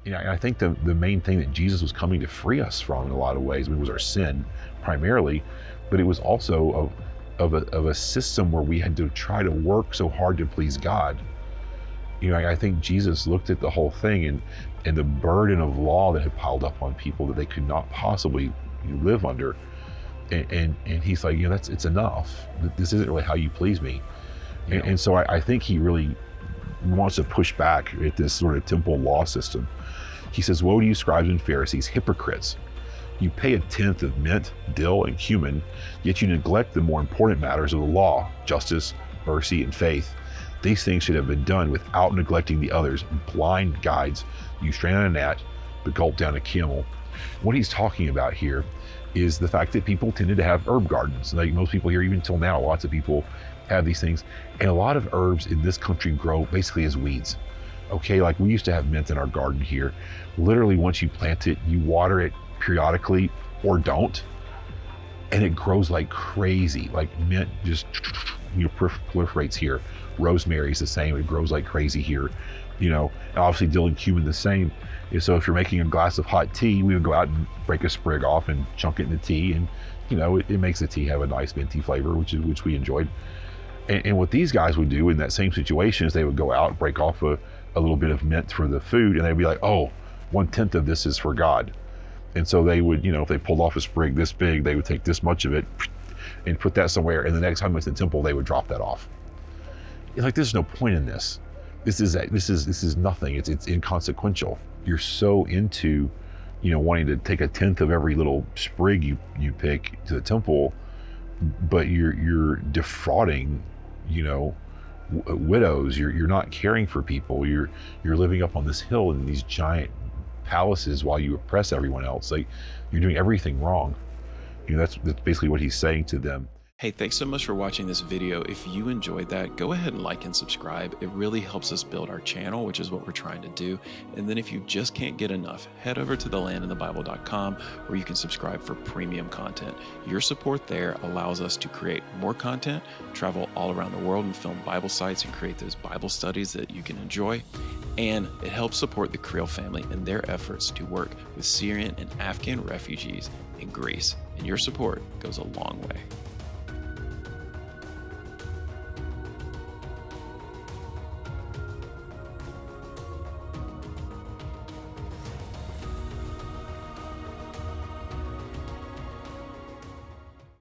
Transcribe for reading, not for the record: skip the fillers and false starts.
I think the main thing that Jesus was coming to free us from in a lot of ways, was our sin primarily, but it was also of a system where we had to try to work so hard to please God. I think Jesus looked at the whole thing and the burden of law that had piled up on people that they could not possibly live under. And he's like, it's enough. This isn't really how you please me. And so I think he really wants to push back at this sort of temple law system. He says, "Woe to you, scribes and Pharisees, hypocrites! You pay a tenth of mint, dill, and cumin, yet you neglect the more important matters of the law, justice, mercy, and faith. These things should have been done without neglecting the others. Blind guides, you strain on a gnat, but gulp down a camel." What he's talking about here is the fact that people tended to have herb gardens. Like most people here, even till now, lots of people have these things. And a lot of herbs in this country grow basically as weeds. Okay, like we used to have mint in our garden here. Literally, once you plant it, you water it periodically or don't, and it grows like crazy. Like mint just proliferates here. Rosemary's the same, it grows like crazy here. And obviously dill and cumin the same. And so if you're making a glass of hot tea, we would go out and break a sprig off and chunk it in the tea, and it makes the tea have a nice minty flavor, which we enjoyed. And what these guys would do in that same situation is they would go out and break off a little bit of mint for the food, and they'd be like, oh, 1/10 of this is for God. And so they would, if they pulled off a sprig this big, they would take this much of it and put that somewhere, and the next time it's in the temple, they would drop that off. It's like, there's no point in this. This is nothing. It's inconsequential. You're so into, wanting to take a tenth of every little sprig you pick to the temple, but you're defrauding, widows. You're not caring for people. You're living up on this hill in these giant palaces while you oppress everyone else. Like, you're doing everything wrong. That's basically what he's saying to them. Hey, thanks so much for watching this video. If you enjoyed that, go ahead and like and subscribe. It really helps us build our channel, which is what we're trying to do. And then if you just can't get enough, head over to thelandinthebible.com where you can subscribe for premium content. Your support there allows us to create more content, travel all around the world and film Bible sites and create those Bible studies that you can enjoy. And it helps support the Creel family in their efforts to work with Syrian and Afghan refugees in Greece. And your support goes a long way.